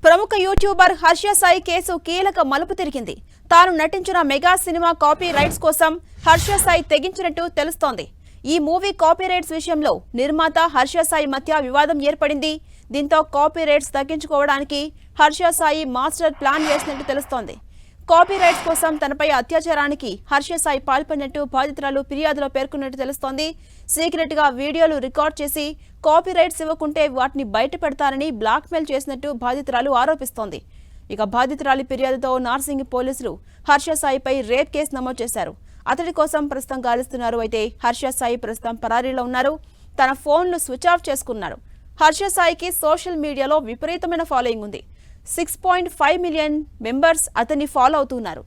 ప్రముఖ YouTuber Harsha Sai case కీలక మలుపు తిరిగింది. తాను నటించిన మెగా సినిమా కాపీ రైట్స్ కోసం హర్ష సాయి తెగించినట్టు తెలుస్తోంది. ఈ మూవీ కాపీ రైట్స్ విషయంలో నిర్మాత హర్ష సాయి మధ్య వివాదం ఏర్పడింది. దీంతో కాపీ రైట్స్ తగ్గించుకోవడానికి హర్ష సాయి మాస్టర్ ప్లాన్ వేసినట్టు తెలుస్తోంది. కాపీ రైట్స్ కోసం తనపై అత్యాచారానికి హర్ష సాయి పాల్పడినట్టు బాధితురాలు ఫిర్యాదులో పేర్కొన్నట్టు తెలుస్తోంది. సీక్రెట్ గా వీడియోలు రికార్డ్ చేసి కాపీ రైట్స్ ఇవ్వకుంటే వాటిని బయట పెడతారని బ్లాక్మెయిల్ చేసినట్టు బాధితురాలు ఆరోపిస్తోంది. ఇక బాధితురాలి ఫిర్యాదుతో నార్సింగి పోలీసులు హర్ష సాయిపై రేప్ కేసు నమోదు చేశారు. అతడి కోసం ప్రస్తుతం గాలిస్తున్నారు. అయితే హర్ష సాయి ప్రస్తుతం పరారీలో ఉన్నారు. తన ఫోన్లు స్విచ్ ఆఫ్ చేసుకున్నారు. హర్ష సాయికి సోషల్ మీడియాలో విపరీతమైన ఫాలోయింగ్ ఉంది. 6.5 మిలియన్ మెంబర్స్ అతన్ని ఫాలో అవుతున్నారు.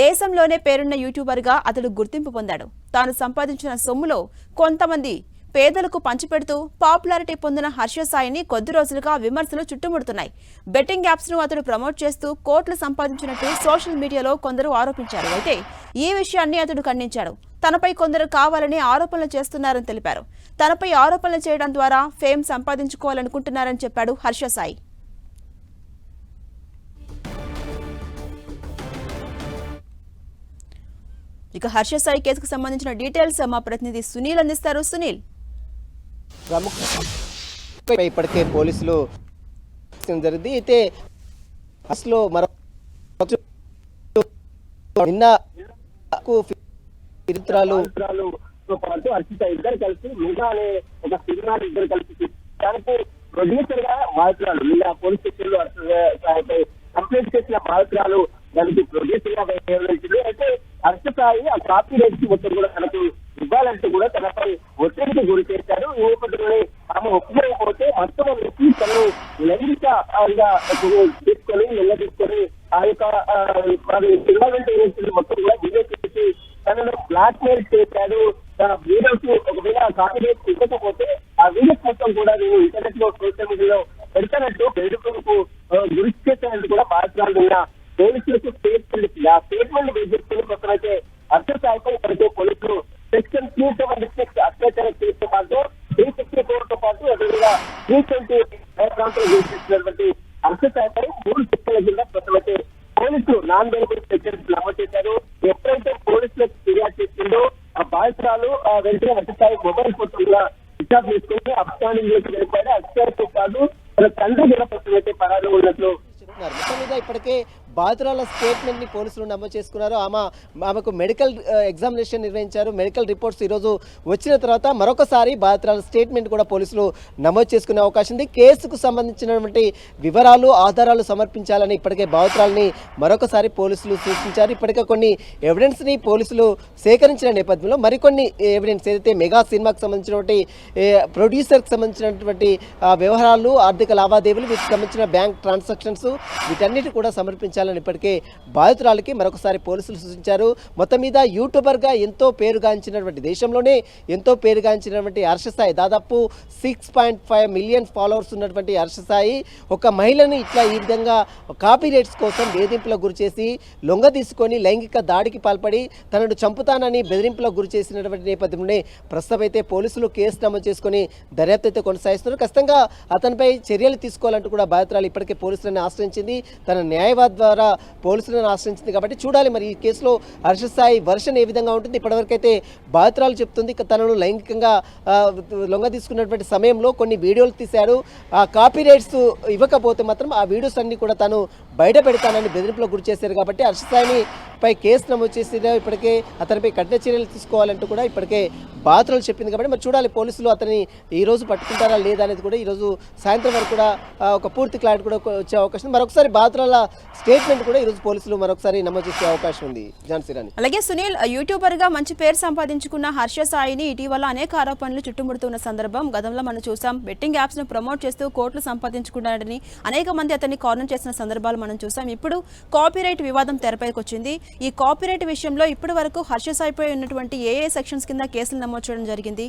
దేశంలోనే పేరున్న యూట్యూబర్గా అతడు గుర్తింపు పొందాడు. తాను సంపాదించిన సొమ్ములో కొంతమంది పేదలకు పంచిపెడుతూ పాపులారిటీ పొందిన హర్ష సాయిని కొద్ది రోజులుగా విమర్శలు చుట్టుముడుతున్నాయి. బెట్టింగ్ యాప్స్ ను అతడు ప్రమోట్ చేస్తూ కోట్లు సంపాదించినట్టు సోషల్ మీడియాలో కొందరు ఆరోపించారు. అయితే ఈ విషయాన్ని అతడు ఖండించాడు. తనపై కొందరు కావాలని ఆరోపణలు చేస్తున్నారని తెలిపారు. తనపై ఆరోపణలు చేయడం ద్వారా ఫేమ్ సంపాదించుకోవాలనుకుంటున్నారని చెప్పాడు హర్ష సాయి. ఇక హర్ష సాయి కేసుకు సంబంధించిన డీటెయిల్స్ మా ప్రతినిధి సునీల్ అందిస్తారు. సునీల్, ఇప్పటికే పోలీసులు జరిగింది. అయితే అసలు మరో నిన్న పాటు అర్చిత ఇద్దరు కలిసి మిగతా అనే ఒక సినిమా ఇద్దరు కలిసి దానికి ప్రొడ్యూసర్ గా బాధితురాలు నిన్న పోలీస్ స్టేషన్ లో సాయిపై కంప్లైంట్ చేసిన బాధితురాలు దానికి ప్రొడ్యూసర్ గా వ్యవహరించింది. అయితే హర్ష సాయి ఆ కాపీ రైట్స్ మొత్తం కూడా తనకు ఇవ్వాలంటూ కూడా తనపై ఒత్తిడికి గురి చేశారు. ఈ నేపథ్యంలోనే ఆమె ఒప్పుకోకపోతే మొత్తం వ్యక్తి తనను లైంగికంగా తీసుకొని నిలదీసుకొని ఆ యొక్క ఫిర్యాదు ఏజెన్సీలు మొత్తం కూడా వీడియో చేసి తనను బ్లాక్ మెయిల్ చేశాడు. వీడియోస్ ఒకవేళ కాపీ రైట్స్ ఇవ్వకపోతే ఆ వీడియోస్ మొత్తం కూడా నేను ఇంటర్నెట్ లో సోషల్ మీడియాలో పెడతానంటూ బెదిరింపులకు గురి చేశానంటూ కూడా బాధితురాలు నిన్న పోలీసులకు స్టేట్మెంట్ వేసేసుకుని ప్రస్తుతమైతే హర్ష సాయిపై ఇప్పటికే పోలీసులు సెక్షన్ 376 అత్యాచార కేసుతో పాటు 364 తో పాటు అదేవిధంగా 320 ప్రాంతాలు చేసినటువంటి హర్ష సాయిపై 3 సెక్షన్ల కింద ప్రస్తుతమైతే పోలీసులు నాన్ బెయిలబుల్ సెక్షన్స్ నమోదు చేశారు. ఎప్పుడైతే పోలీసులకు ఫిర్యాదు చేసిందో ఆ బాధితురాలు వెంటనే హర్ష సాయి మొబైల్ ఫోన్ కూడా స్విచ్ ఆఫ్ చేసుకుని అప్స్టాండింగ్ లోకి వెళ్ళిపోయాడు. అత్యాచారంతో పాటు తన తండ్రి కూడా ప్రస్తుతమైతే పరారు ఉన్నట్లు మొత్తం మీద ఇప్పటికే బాధితురాల స్టేట్మెంట్ ని పోలీసులు నమోదు చేసుకున్నారు. ఆమెకు మెడికల్ ఎగ్జామినేషన్ నిర్వహించారు. మెడికల్ రిపోర్ట్స్ ఈరోజు వచ్చిన తర్వాత మరొకసారి బాధితురాల స్టేట్మెంట్ కూడా పోలీసులు నమోదు చేసుకునే అవకాశం ఉంది. కేసుకు సంబంధించినటువంటి వివరాలు ఆధారాలు సమర్పించాలని ఇప్పటికే బాధితురాలని మరొకసారి పోలీసులు సూచించారు. ఇప్పటికే కొన్ని ఎవిడెన్స్ ని పోలీసులు సేకరించిన నేపథ్యంలో మరికొన్ని ఎవిడెన్స్ ఏదైతే మెగా సినిమాకు సంబంధించినటువంటి ప్రొడ్యూసర్కి సంబంధించినటువంటి వ్యవహారాలు ఆర్థిక లావాదేవీలు వీటికి సంబంధించిన బ్యాంక్ ట్రాన్సాక్షన్స్ వీటన్నిటి కూడా సమర్పించాలి ఇప్పటికే బాధితురాలకి మరొకసారి పోలీసులు సూచించారు. మొత్తం మీద యూట్యూబర్గా ఎంతో పేరుగాంచినటువంటి దేశంలోనే ఎంతో పేరుగాంచినటువంటి హర్ష సాయి దాదాపు 6.5 మిలియన్ ఫాలోవర్స్ ఉన్నటువంటి హర్ష సాయి ఒక మహిళను ఇట్లా ఈ విధంగా కాపీ రైట్స్ కోసం వేధింపులకు గురి చేసి లొంగ తీసుకొని లైంగిక దాడికి పాల్పడి తనను చంపుతానని బెదిరింపులకు గురి చేసినటువంటి నేపథ్యంలోనే ప్రస్తుతం అయితే పోలీసులు కేసు నమోదు చేసుకొని దర్యాప్తు అయితే కొనసాగిస్తున్నారు. ఖచ్చితంగా అతనిపై చర్యలు తీసుకోవాలంటూ కూడా బాధితురాలు ఇప్పటికే పోలీసులను ఆశ్రయించింది. తన న్యాయవాది ద్వారా పోలీసులను ఆశ్రయించింది. కాబట్టి చూడాలి మరి ఈ కేసులో హర్ష సాయి వర్షన్ ఏ విధంగా ఉంటుంది. ఇప్పటివరకు అయితే బాధితురాలు చెప్తుంది తనను లైంగికంగా లొంగ తీసుకున్నటువంటి సమయంలో కొన్ని వీడియోలు తీశాడు. ఆ కాపీ రైట్స్ ఇవ్వకపోతే మాత్రం ఆ వీడియోస్ అన్ని కూడా తను బయట పెడతానని బెదిరింపులకు గురి చేశారు. కాబట్టి హర్ష సాయిని పై కేసు నమోదు చేసి ఇప్పటికే అతనిపై కఠిన చర్యలు తీసుకోవాలంటూ కూడా ఇప్పటికే బాధితురాలు చెప్పింది. కాబట్టి మరి చూడాలి పోలీసులు అతన్ని ఈ రోజు పట్టుకుంటారా లేదా అనేది కూడా ఈరోజు సాయంత్రం వరకు కూడా ఒక పూర్తి క్లారిటీ కూడా వచ్చే అవకాశం. మరొకసారి బాధితురాల స్టేట్మెంట్ కూడా ఈరోజు పోలీసులు మరొకసారి నమోదు చేసే అవకాశం ఉంది. ఝాన్సీ రాణి. అలాగే సునీల్, యూట్యూబర్ గా మంచి పేరు సంపాదించుకున్న హర్ష సాయిని ఇటీవల అనేక ఆరోపణలు చుట్టుముడుతున్న సందర్భం గతంలో మనం చూసాం. బెట్టింగ్ యాప్స్ ను ప్రమోట్ చేస్తూ కోట్లు సంపాదించుకున్నాడని అనేక మంది అతన్ని కార్నర్ చేసిన సందర్భాలు మనం చూసాం. ఇప్పుడు కాపీరైట్ వివాదం తెరపైకి వచ్చింది. ఈ కాపీరైట్ విషయంలో ఇప్పటి వరకు హర్ష సాయిపై ఉన్నటువంటి ఏ సెక్షన్స్ కింద కేసులు నమోదు చేయడం జరిగింది?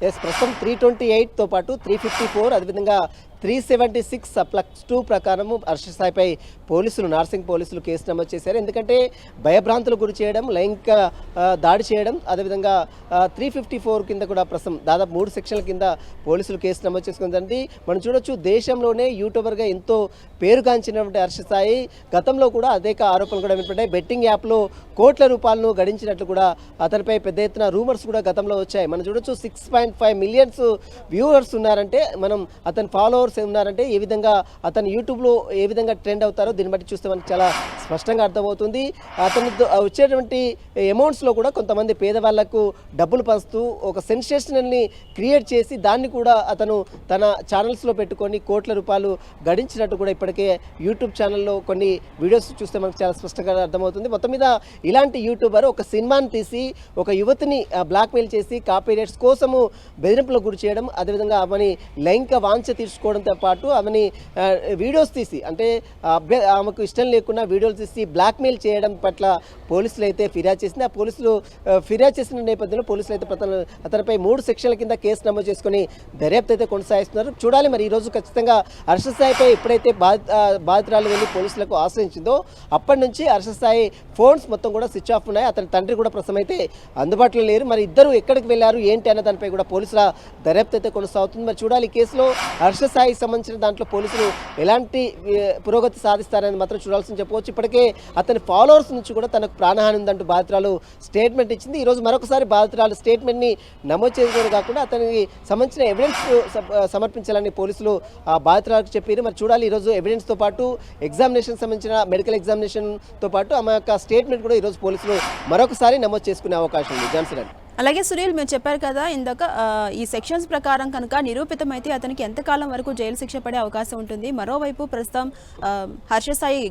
ప్రస్తుతం 328 తో పాటు 354 అదేవిధంగా 376 +2 ప్రకారము హర్ష సాయిపై పోలీసులు నార్సింగ్ పోలీసులు కేసు నమోదు చేశారు. ఎందుకంటే భయభ్రాంతులకు గురి చేయడం, లైంగిక దాడి చేయడం, అదేవిధంగా 354 కింద కూడా ప్రస్తుతం దాదాపు 3 సెక్షన్ల కింద పోలీసులు కేసు నమోదు చేసుకుందండి. మనం చూడొచ్చు దేశంలోనే యూట్యూబర్గా ఎంతో పేరుగాంచినటువంటి హర్ష సాయి గతంలో కూడా అనేక ఆరోపణలు కూడా వినపడ్డాయి. బెట్టింగ్ యాప్లో కోట్ల రూపాయలను గడించినట్లు కూడా అతనిపై పెద్ద ఎత్తున రూమర్స్ కూడా గతంలో వచ్చాయి. మనం చూడొచ్చు 6.5 మిలియన్స్ వ్యూవర్స్ ఉన్నారంటే, మనం అతని ఫాలోవర్స్ ఉన్నారంటే ఏ విధంగా అతను యూట్యూబ్లో ఏ విధంగా ట్రెండ్ అవుతారో దీన్ని బట్టి చూస్తే మనకు చాలా స్పష్టంగా అర్థమవుతుంది. అతను వచ్చేటువంటి అమౌంట్స్లో కూడా కొంతమంది పేదవాళ్లకు డబ్బులు పంచుతూ ఒక సెన్సేషనల్ని క్రియేట్ చేసి దాన్ని కూడా అతను తన ఛానల్స్లో పెట్టుకొని కోట్ల రూపాయలు గడించినట్టు కూడా ఇప్పటికే యూట్యూబ్ ఛానల్లో కొన్ని వీడియోస్ చూస్తే మనకు చాలా స్పష్టంగా అర్థమవుతుంది. మొత్తం మీద ఇలాంటి యూట్యూబర్ ఒక సినిమాని తీసి ఒక యువతిని బ్లాక్మెయిల్ చేసి కాపీ రైట్స్ కోసము బెదిరింపులకు గురి చేయడం, అదేవిధంగా ఆమెని లైంగిక వాంఛ తీర్చుకోవడంతో పాటు ఆమెని వీడియోస్ తీసి అంటే ఆమెకు ఇష్టం లేకుండా వీడియోలు తీసి బ్లాక్మెయిల్ చేయడం పట్ల పోలీసులు అయితే ఫిర్యాదు చేసింది. ఆ పోలీసులు ఫిర్యాదు చేసిన నేపథ్యంలో పోలీసులు అయితే అతనిపై 3 సెక్షన్ల కింద కేసు నమోదు చేసుకుని దర్యాప్తు అయితే కొనసాగిస్తున్నారు. చూడాలి మరి ఈరోజు ఖచ్చితంగా హర్ష సాయిపై ఎప్పుడైతే బాధితురాలు వెళ్ళి పోలీసులకు ఆశ్రయించిందో అప్పటి నుంచి హర్ష సాయి ఫోన్స్ మొత్తం కూడా స్విచ్ ఆఫ్ ఉన్నాయి. అతని తండ్రి కూడా ప్రస్తుతం అయితే అందుబాటులో లేరు. మరి ఇద్దరు ఎక్కడికి వెళ్ళారు ఏంటి అన్న దానిపై కూడా పోలీసుల దర్యాప్తు అయితే కొనసాగుతుంది. మరి చూడాలి ఈ కేసులో హర్ష సాయికి సంబంధించిన దాంట్లో పోలీసులు ఎలాంటి పురోగతి సాధిస్తారని మాత్రం చూడాల్సింది చెప్పవచ్చు. ఇప్పటికే అతని ఫాలోవర్స్ నుంచి కూడా తనకు ప్రాణహాని ఉందంటూ బాధితురాలు స్టేట్మెంట్ ఇచ్చింది. ఈరోజు మరొకసారి బాధితురాలు స్టేట్మెంట్ని నమోదు చేయడం కాకుండా అతనికి సంబంధించిన ఎవిడెన్స్ సమర్పించాలని పోలీసులు ఆ బాధితురాలకు చెప్పారు. మరి చూడాలి ఈరోజు ఎవిడెన్స్తో పాటు ఎగ్జామినేషన్ సంబంధించిన మెడికల్ ఎగ్జామినేషన్తో పాటు ఆమె యొక్క స్టేట్మెంట్ కూడా ఈరోజు పోలీసులు మరొకసారి నమోదు చేసుకునే అవకాశం ఉంది. జాన్సన్. అలాగే సునీల్, మీరు చెప్పారు కదా ఇందాక ఈ సెక్షన్స్ ప్రకారం కనుక నిరూపితమైతే అతనికి ఎంతకాలం వరకు జైలు శిక్ష పడే అవకాశం ఉంటుంది. మరోవైపు ప్రస్తుతం హర్ష సాయి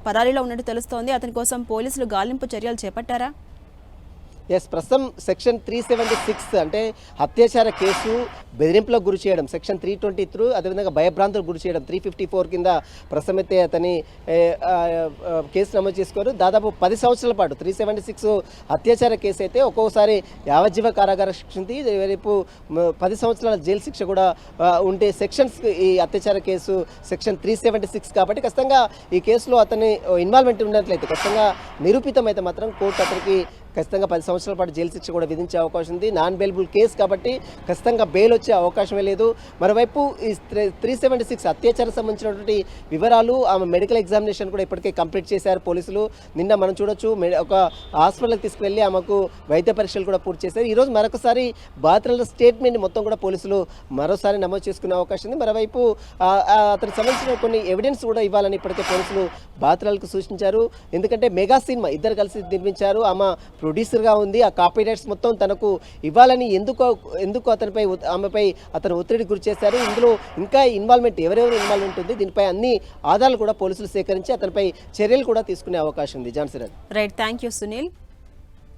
పరారీలో ఉన్నట్టు తెలుస్తోంది. అతని కోసం పోలీసులు గాలింపు చర్యలు చేపట్టారా? ఎస్, ప్రస్తుతం సెక్షన్ 376 అంటే అత్యాచార కేసు, బెదిరింపులకు గురి చేయడం సెక్షన్ 323, అదేవిధంగా భయభ్రాంతులకు గురి చేయడం 354 కింద ప్రస్తుతం అయితే అతని కేసు నమోదు చేసుకోరు. దాదాపు 10 సంవత్సరాల పాటు 376 అత్యాచార కేసు అయితే ఒక్కోసారి యావజ్జీవ కారాగార శిక్ష ఉంది, రేపు 10 సంవత్సరాల జైలు శిక్ష కూడా ఉండే సెక్షన్స్ ఈ అత్యాచార కేసు సెక్షన్ 376 కాబట్టి ఖచ్చితంగా ఈ కేసులో అతని ఇన్వాల్వ్మెంట్ ఉన్నట్లయితే ఖచ్చితంగా నిరూపితం అయితే మాత్రం కోర్టు అతనికి ఖచ్చితంగా 10 సంవత్సరాల పాటు జైలు శిక్ష కూడా విధించే అవకాశం ఉంది. నాన్ బెయిలబుల్ కేసు కాబట్టి ఖచ్చితంగా బెయిల్ వచ్చే అవకాశమే లేదు. మరోవైపు ఈ 376 అత్యాచారం సంబంధించినటువంటి వివరాలు, ఆమె మెడికల్ ఎగ్జామినేషన్ కూడా ఇప్పటికే కంప్లీట్ చేశారు పోలీసులు. నిన్న మనం చూడొచ్చు ఒక హాస్పిటల్కి తీసుకువెళ్ళి ఆమెకు వైద్య పరీక్షలు కూడా పూర్తి చేశారు. ఈరోజు మరొకసారి బాధితుల స్టేట్మెంట్ మొత్తం కూడా పోలీసులు మరోసారి నమోదు చేసుకునే అవకాశం ఉంది. మరోవైపు అతనికి సంబంధించిన కొన్ని ఎవిడెన్స్ కూడా ఇవ్వాలని ఇప్పటికే పోలీసులు బాధితులకు సూచించారు. ఎందుకంటే మెగా సినిమా ఇద్దరు కలిసి నిర్మించారు, ఆమె ప్రొడ్యూసర్గా ఉంది, ఆ కాపీ రైట్స్ మొత్తం తనకు ఇవ్వాలని ఎందుకు ఆమెపై అతను ఒత్తిడి గురి చేశారు, ఇందులో ఇంకా ఇన్వాల్వ్మెంట్ ఎవరెవరు ఇన్వాల్వ్మెంట్ ఉంది, దీనిపై అన్ని ఆధారాలు కూడా పోలీసులు సేకరించి అతనిపై చర్యలు కూడా తీసుకునే అవకాశం ఉంది. Johnson. Right, thank you Sunil.